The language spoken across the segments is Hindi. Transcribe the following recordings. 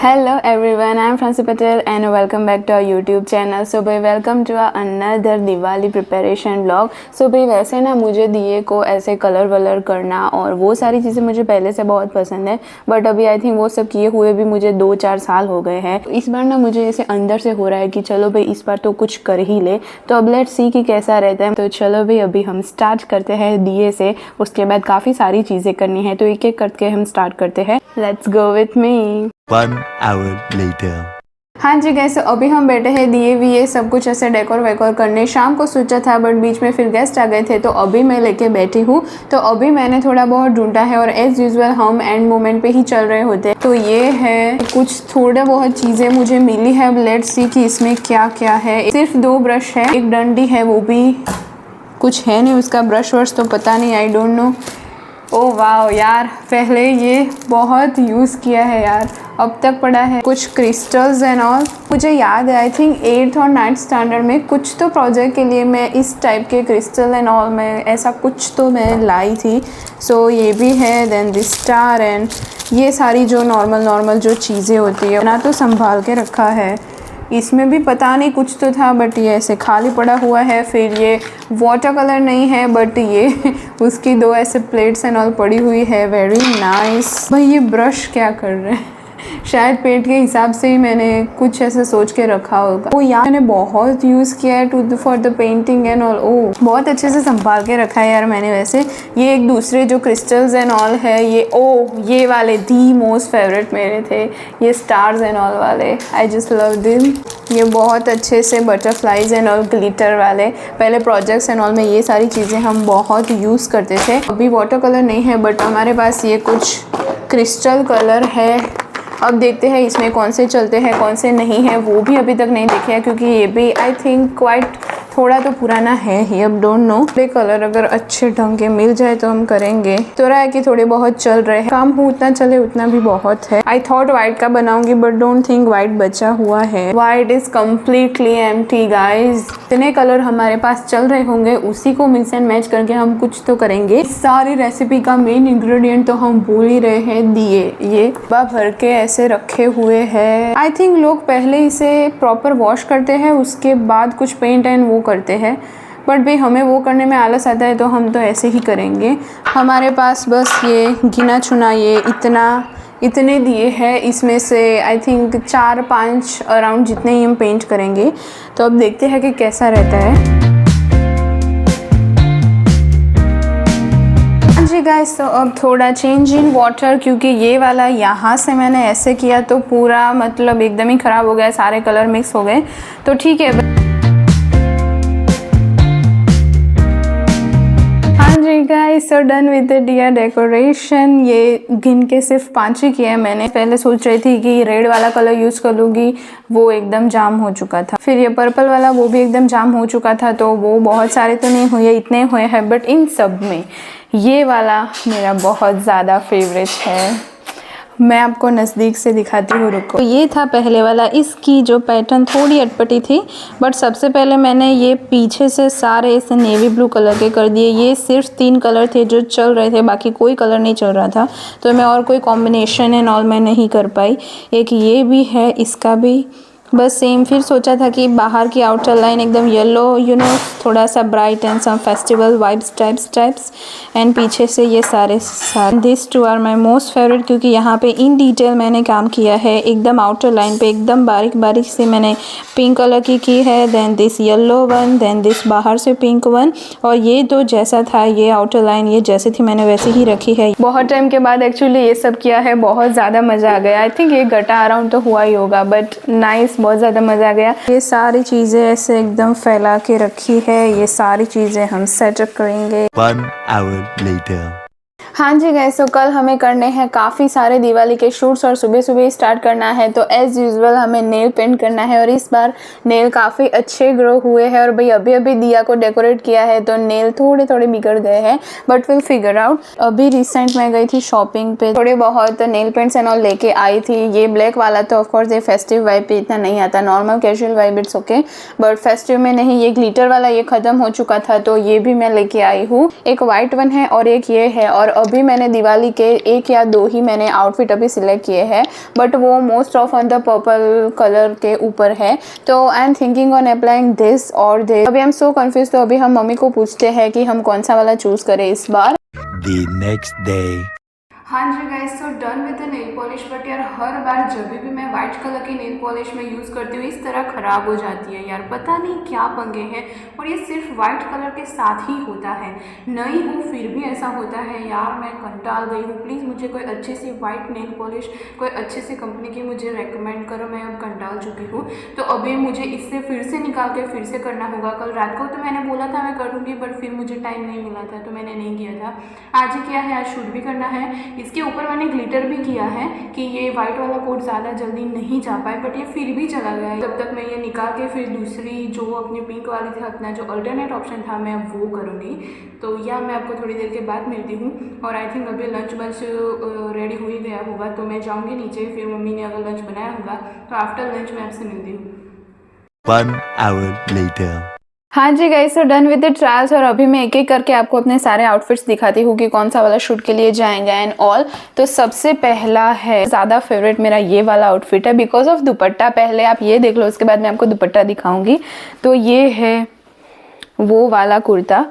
Hello everyone, I am Francie Patel and welcome back to our YouTube channel. So भाई welcome to our another Diwali preparation vlog. So भाई वैसे ना मुझे दिए को ऐसे कलर वलर करना और वो सारी चीज़ें मुझे पहले से बहुत पसंद है, बट अभी आई थिंक वो सब किए हुए भी मुझे 2-4 साल हो गए हैं. इस बार ना मुझे ऐसे अंदर से हो रहा है कि चलो भाई इस बार तो कुछ कर ही ले. तो अब लेट्स सी कि कैसा रहता है. तो चलो भाई अभी हम स्टार्ट करते हैं दिए से. उसके बाद काफ़ी सारी चीज़ें करनी है तो एक एक करके हम स्टार्ट करते हैं. Let's go with me. 1 hour later. हाँ जी गैस, अभी हम बैठे हैं दिए भी ये सब कुछ ऐसे डेकोर वेकोर करने. शाम को सोचा था बट बीच में फिर गेस्ट आ गए थे तो अभी मैं लेके बैठी हूँ. तो अभी मैंने थोड़ा बहुत ढूंढा है और एज यूजुअल हम एंड मोमेंट पे ही चल रहे होते हैं. तो ये है कुछ थोड़ा बहुत चीज़ें मुझे मिली है. अब लेट्स सी कि इसमें क्या क्या है. सिर्फ 2 ब्रश है, एक डंडी है, वो भी कुछ है नहीं उसका. ब्रश वर्श तो पता नहीं, आई डोंट नो. ओह वाह यार, पहले ये बहुत यूज़ किया है यार, अब तक पड़ा है. कुछ क्रिस्टल्स एंड ऑल. मुझे याद है आई थिंक 8th और 9th स्टैंडर्ड में कुछ तो प्रोजेक्ट के लिए मैं इस टाइप के क्रिस्टल एंड ऑल में ऐसा कुछ तो मैं लाई थी. सो ये भी है. देन दिस स्टार एंड ये सारी जो नॉर्मल जो चीज़ें होती है ना, तो संभाल के रखा है. इसमें भी पता नहीं कुछ तो था बट ये ऐसे खाली पड़ा हुआ है. फिर ये वाटर कलर नहीं है बट ये उसकी 2 ऐसे प्लेट्स एंड ऑल पड़ी हुई है. Very nice. भाई ये ब्रश क्या कर रहे हैं शायद पेट के हिसाब से ही मैंने कुछ ऐसे सोच के रखा होगा. वो यार मैंने बहुत यूज़ किया है for the painting and all. ओ बहुत अच्छे से संभाल के रखा है यार मैंने. वैसे ये एक दूसरे जो क्रिस्टल्स एंड ऑल है ये वाले दी मोस्ट फेवरेट मेरे थे, ये स्टार्स एंड ऑल वाले. आई जस्ट लव दिम. ये बहुत अच्छे से बटरफ्लाइज एंड ऑल ग्लिटर वाले. पहले प्रोजेक्ट्स एंड ऑल में ये सारी चीज़ें हम बहुत यूज़ करते थे. अभी वाटर कलर नहीं है बट हमारे पास ये कुछ क्रिस्टल कलर है. अब देखते हैं इसमें कौन से चलते हैं कौन से नहीं है. वो भी अभी तक नहीं देखे हैं क्योंकि ये भी आई थिंक क्वाइट थोड़ा तो पुराना है ही. अब डोंट नो. ये कलर अगर अच्छे ढंग के मिल जाए तो हम करेंगे. तो रहा है कि थोड़े बहुत चल रहे हैं. काम हो उतना चले उतना भी बहुत है. आई थॉट वाइट का बनाऊंगी बट डोंट थिंक वाइट बचा हुआ है. White is completely empty guys. इतने कलर हमारे पास चल रहे होंगे, उसी को मिक्स एंड मैच करके हम कुछ तो करेंगे. सारी रेसिपी का मेन इंग्रेडिएंट तो हम भूल ही रहे हैं दिए. ये भर के ऐसे रखे हुए हैं. आई थिंक लोग पहले इसे प्रॉपर वॉश करते हैं, उसके बाद कुछ पेंट एंड वो करते हैं. बट भाई हमें वो करने में आलस आता है तो हम तो ऐसे ही करेंगे. हमारे पास बस ये गिना चुना ये इतने दिए हैं. इसमें से आई थिंक 4-5 अराउंड जितने ही हम पेंट करेंगे. तो अब देखते हैं कि कैसा रहता है. जी गाइस, तो अब थोड़ा चेंज इन वाटर क्योंकि ये वाला यहाँ से मैंने ऐसे किया तो पूरा मतलब एकदम ही ख़राब हो गया. सारे कलर मिक्स हो गए. तो ठीक है. Guys, so done with the दिया डेकोरेशन. ये गिन के सिर्फ 5 ही किया है मैंने. पहले सोच रही थी कि रेड वाला कलर यूज़ कर लूँगी, वो एकदम जाम हो चुका था. फिर ये पर्पल वाला, वो भी एकदम जाम हो चुका था. तो वो बहुत सारे तो नहीं हुए, इतने हुए हैं. बट इन सब में ये वाला मेरा बहुत ज़्यादा फेवरेट है. मैं आपको नज़दीक से दिखाती हूँ, रुको. ये था पहले वाला. इसकी जो पैटर्न थोड़ी अटपटी थी बट सबसे पहले मैंने ये पीछे से सारे ऐसे नेवी ब्लू कलर के कर दिए. ये सिर्फ 3 कलर थे जो चल रहे थे, बाकी कोई कलर नहीं चल रहा था. तो मैं और कोई कॉम्बिनेशन एंड ऑल मैं नहीं कर पाई. एक ये भी है, इसका भी बस सेम. फिर सोचा था कि बाहर की आउटर लाइन एकदम येलो थोड़ा सा bright and some festival vibes types and पीछे से ये सारे this 2 are my most favourite क्योंकि यहाँ पे इन डिटेल मैंने काम किया है. एकदम आउटर लाइन पे एकदम बारीक से मैंने पिंक कलर की है. Then this yellow one, then this बाहर से पिंक वन. और ये 2 जैसा था, ये आउटर लाइन ये जैसे थी मैंने वैसे ही रखी है. बहुत टाइम के बाद एक्चुअली ये सब किया है. बहुत ज़्यादा मज़ा आ गया. आई थिंक ये गटा अराउंड तो हुआ ही होगा बट नाइस, बहुत ज़्यादा मज़ा आ गया. ये सारी चीज़ें ऐसे एकदम फैला के रखी है. ये सारी चीज़ें हम सेटअप करेंगे. 1 hour later. हाँ जी गाइस, तो कल हमें करने हैं काफ़ी सारे दिवाली के शूट्स और सुबह स्टार्ट करना है. तो एज़ यूजुअल हमें नेल पेंट करना है और इस बार नेल काफ़ी अच्छे ग्रो हुए हैं. और भाई अभी दिया को डेकोरेट किया है तो नेल थोड़े बिगड़ गए हैं बट विल फिगर आउट. अभी रिसेंट मैं गई थी शॉपिंग पे, थोड़े बहुत नेल पेंट्स एंड ऑल लेके आई थी. ये ब्लैक वाला तो ऑफकोर्स ये फेस्टिव वाइब पे इतना नहीं आता, normal casual vibe it's okay, but festive में नहीं. ये ग्लिटर वाला ये ख़त्म हो चुका था तो ये भी मैं लेके आई हूँ. एक वाइट वन है और एक ये है. और अभी मैंने दिवाली के 1 या 2 ही मैंने आउटफिट अभी सिलेक्ट किए हैं, बट वो most of on the purple colour के ऊपर है। तो I am thinking on applying this और दिस। अभी हम सो कन्फ्यूज, तो अभी हम मम्मी को पूछते हैं कि हम कौन सा वाला चूज़ करें इस बार। The next day. हाँ जी guys, so done with the nail polish. But यार हर बार जब भी मैं वाइट कलर की नेल पॉलिश में यूज़ करती हूँ इस तरह ख़राब हो जाती है यार, पता नहीं क्या पंगे हैं। और ये सिर्फ वाइट कलर के साथ ही होता है, नई हूँ फिर भी ऐसा होता है यार। मैं कंटाल गई हूँ, प्लीज़ मुझे कोई अच्छी सी वाइट नेल पॉलिश कोई अच्छी सी कंपनी की मुझे रेकमेंड करो, मैं अब कंटाल चुकी हूँ। तो अभी मुझे इससे फिर से निकाल के फिर से करना होगा। कल रात को तो मैंने बोला था मैं करूँगी, बट फिर मुझे टाइम नहीं मिला था तो मैंने नहीं किया था। आज ही किया है, आज शूट भी करना है। इसके ऊपर मैंने ग्लिटर भी किया है कि ये वाइट वाला कोट ज़्यादा जल्दी नहीं जा पाए, बट ये फिर भी चला गया है। तब तक मैं ये निकाल के फिर दूसरी जो अपनी पिंक वाली थी, अपना जो अल्टरनेट ऑप्शन था, मैं अब वो करूँगी। तो या मैं आपको थोड़ी देर के बाद मिलती हूँ। और आई थिंक अभी लंच बस रेडी हो ही गया होगा, तो मैं जाऊँगी नीचे, फिर मम्मी ने अगर लंच बनाया होगा तो आफ्टर लंच मैं आपसे मिलती हूँ। 1 hour later. हाँ जी गाइस, तो डन विद द ट्रायल्स। और अभी मैं एक एक करके आपको अपने सारे आउटफिट्स दिखाती हूँ कि कौन सा वाला शूट के लिए जाएंगे एंड ऑल। तो सबसे पहला है, ज़्यादा फेवरेट मेरा ये वाला आउटफिट है बिकॉज ऑफ दुपट्टा। पहले आप ये देख लो, उसके बाद मैं आपको दुपट्टा दिखाऊंगी। तो ये है वो वाला कुर्ता।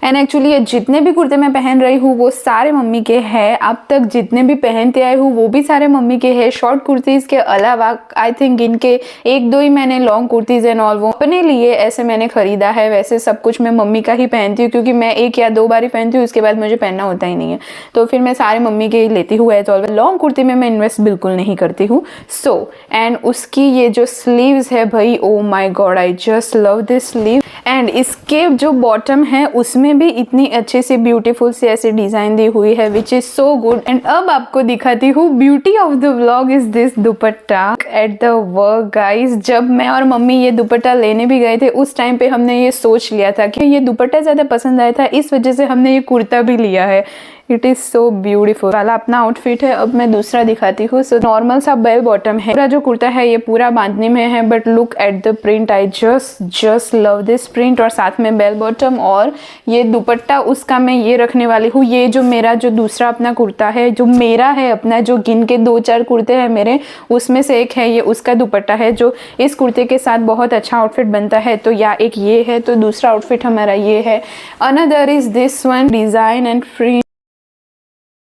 एंड एक्चुअली ये जितने भी कुर्ते मैं पहन रही हूँ वो सारे मम्मी के हैं। अब तक जितने भी पहनते आए हूँ वो भी सारे मम्मी के हैं। शॉर्ट कुर्तीज़ के अलावा आई थिंक इनके 1-2 ही मैंने लॉन्ग कुर्तीज़ एंड ऑल वो अपने लिए ऐसे मैंने ख़रीदा है। वैसे सब कुछ मैं मम्मी का ही पहनती हूँ, क्योंकि मैं 1 या 2 बार ही पहनती हूँ, उसके बाद मुझे पहनना होता ही नहीं है। तो फिर मैं सारे मम्मी के ही लेती हूँ एज ऑलवेज। लॉन्ग कुर्ती में मैं इन्वेस्ट बिल्कुल नहीं करती हूँ। सो एंड उसकी ये जो स्लीव्स है भाई, oh my God, I just love this sleeve. And इसके जो बॉटम है उसमें भी इतनी अच्छी सी ब्यूटीफुल सी ऐसी डिजाइन दी हुई है, which is so good. And अब आपको दिखाती हूँ beauty of the vlog is this dupatta at the work guys. जब मैं और मम्मी ये दुपट्टा लेने भी गए थे उस टाइम पे हमने ये सोच लिया था कि ये दुपट्टा ज़्यादा पसंद आया था, इस वजह से हमने ये कुर्ता भी लिया है। It is so beautiful. वाला अपना आउटफिट है। अब मैं दूसरा दिखाती हूँ। सो नॉर्मल सा बेल बॉटम है। पूरा जो कुर्ता है ये पूरा बांधनी में है, but look at the print, I just love this print. और साथ में बेल बॉटम और ये दुपट्टा उसका मैं ये रखने वाली हूँ। ये जो मेरा जो दूसरा अपना कुर्ता है, जो मेरा है अपना, जो गिन के 2-4 कुर्ते हैं मेरे, उसमें से एक है ये, उसका दुपट्टा है जो इस कुर्ते के साथ बहुत अच्छा आउटफिट बनता है। तो या एक ये है, तो दूसरा आउटफिट हमारा ये है। Another is this one, design and free.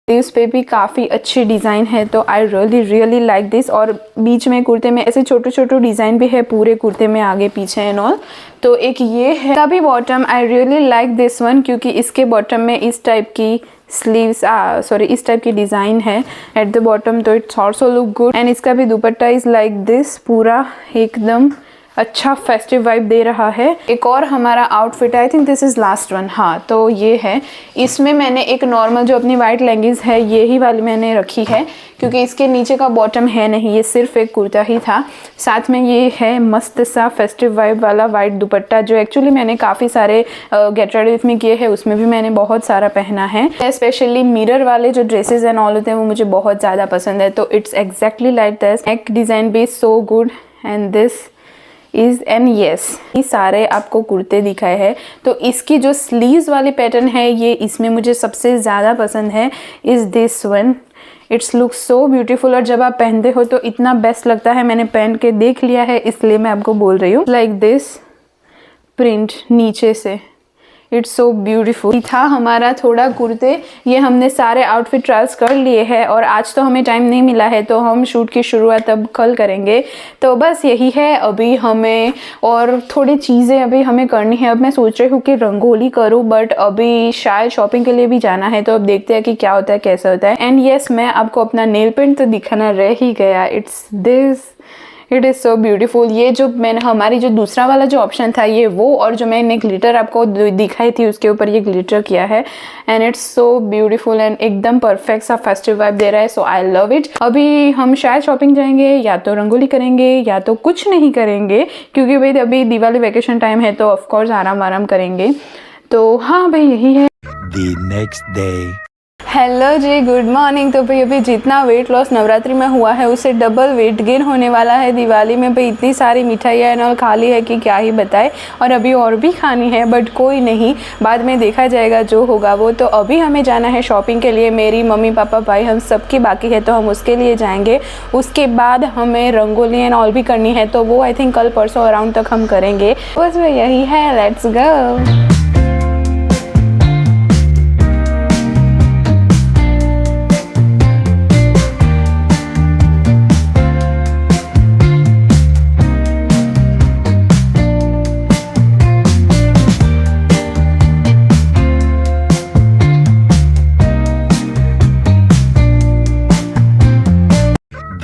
इस पे भी काफ़ी अच्छी डिज़ाइन है, तो आई रियली लाइक दिस। और बीच में कुर्ते में ऐसे छोटे छोटे डिज़ाइन भी है पूरे कुर्ते में, आगे पीछे एंड ऑल। तो एक ये है। तभी bottom I really like this one, क्योंकि इसके बॉटम में इस टाइप की स्लीव्स इस टाइप की डिज़ाइन है एट द बॉटम, तो it's also look good. And इसका भी दुपट्टा इज़ लाइक दिस, पूरा एकदम अच्छा फेस्टिव वाइब दे रहा है। एक और हमारा outfit, I think this is last one. हाँ, तो ये है। इसमें मैंने एक नॉर्मल जो अपनी वाइट लेगिंग्स है ये ही वाली मैंने रखी है, क्योंकि इसके नीचे का बॉटम है नहीं, ये सिर्फ एक कुर्ता ही था। साथ में ये है मस्त सा फेस्टिव वाइब वाला वाइट दुपट्टा, जो एक्चुअली मैंने काफ़ी सारे गेट रेडी विथ मी किए हैं, उसमें भी मैंने बहुत सारा पहना है। स्पेशली मिरर वाले जो ड्रेसेस एंड ऑल होते हैं वो मुझे बहुत ज़्यादा पसंद है। तो it's exactly like this. Neck design भी so good and this is and yes, ये सारे आपको कुर्ते दिखाए हैं। तो इसकी जो स्लीव्स वाली पैटर्न है ये इसमें मुझे सबसे ज़्यादा पसंद है, is this one. It's look so beautiful. और जब आप पहनते हो तो इतना बेस्ट लगता है। मैंने पहन के देख लिया है इसलिए मैं आपको बोल रही हूँ। लाइक दिस प्रिंट नीचे से, इट्स सो ब्यूटीफुल। था हमारा थोड़ा कुर्ते, ये हमने सारे आउटफिट ट्रायल्स कर लिए हैं और आज तो हमें टाइम नहीं मिला है, तो हम शूट की शुरुआत अब कल करेंगे। तो बस यही है अभी हमें, और थोड़ी चीज़ें अभी हमें करनी है। अब मैं सोच रही हूँ कि रंगोली करूँ, बट अभी शायद शॉपिंग के लिए भी जाना है, तो अब देखते हैं कि क्या होता है, कैसा होता है। एंड येस, मैं आपको अपना नेल पेंट तो दिखाना रह ही गया। It's this, it is so beautiful. ये जो मैंने हमारी जो दूसरा वाला जो ऑप्शन था ये वो, और जो मैंने ग्लिटर आपको दिखाई थी उसके ऊपर ये ग्लिटर किया है। And it's so beautiful and एकदम परफेक्ट सा फेस्टिव वाइब दे रहा है। सो आई लव इट। अभी हम शायद शॉपिंग जाएंगे, या तो रंगोली करेंगे, या तो कुछ नहीं करेंगे, क्योंकि भाई अभी दिवाली वैकेशन टाइम है, तो ऑफकोर्स आराम करेंगे। तो हाँ भाई, यही है। The next day. हेलो जी, गुड मॉर्निंग। तो भाई अभी जितना वेट लॉस नवरात्रि में हुआ है उससे डबल वेट गेन होने वाला है दिवाली में। भाई इतनी सारी मिठाइयाँ एंड ऑल खा ली है कि क्या ही बताए, और अभी और भी खानी है, बट कोई नहीं, बाद में देखा जाएगा जो होगा वो। तो अभी हमें जाना है शॉपिंग के लिए, मेरी मम्मी पापा भाई हम सबकी बाकी है तो हम उसके लिए जाएंगे। उसके बाद हमें रंगोली एंड ऑल भी करनी है, तो वो आई थिंक कल परसों अराउंड तक हम करेंगे। बस वो यही है, let's go.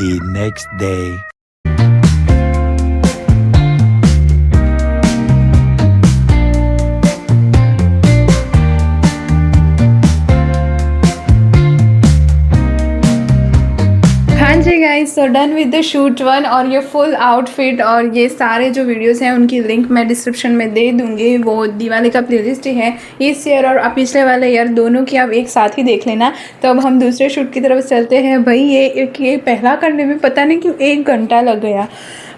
The next day. हाँ जी guys, so done with the shoot one, और ये फुल आउटफिट और ये सारे जो वीडियोस हैं उनकी लिंक मैं डिस्क्रिप्शन में दे दूंगी। वो दिवाली का प्लेलिस्ट ही है, इस ईयर और पिछले वाले ईयर दोनों की आप एक साथ ही देख लेना। तो अब हम दूसरे शूट की तरफ चलते हैं। भाई ये पहला करने में पता नहीं क्यों 1 घंटा लग गया,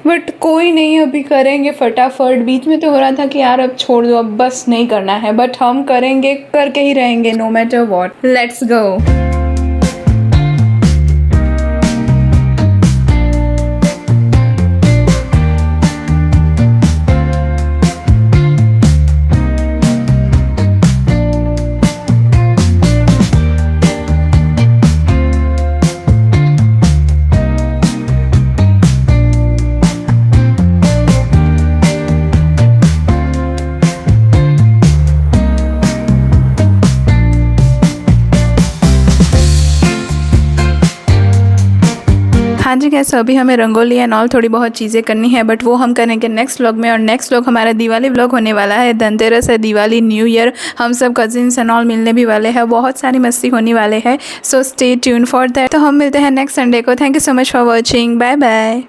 बट कोई नहीं, अभी करेंगे फटाफट। बीच में तो हो रहा था कि यार अब छोड़ दो, अब बस नहीं करना है, बट हम करेंगे, करके ही रहेंगे no matter what. Let's go. हाँ जी कैसे, अभी हमें रंगोली एंड ऑल थोड़ी बहुत चीज़ें करनी है, बट वो हम करेंगे नेक्स्ट व्लॉग में। और नेक्स्ट व्लॉग हमारा दिवाली व्लॉग होने वाला है। धनतेरस है, दिवाली, न्यू ईयर, हम सब कजिन्स एंड ऑल मिलने भी वाले हैं, बहुत सारी मस्ती होने वाले हैं। So stay tune for that. तो हम मिलते हैं नेक्स्ट संडे को। Thank you so much for watching, bye bye.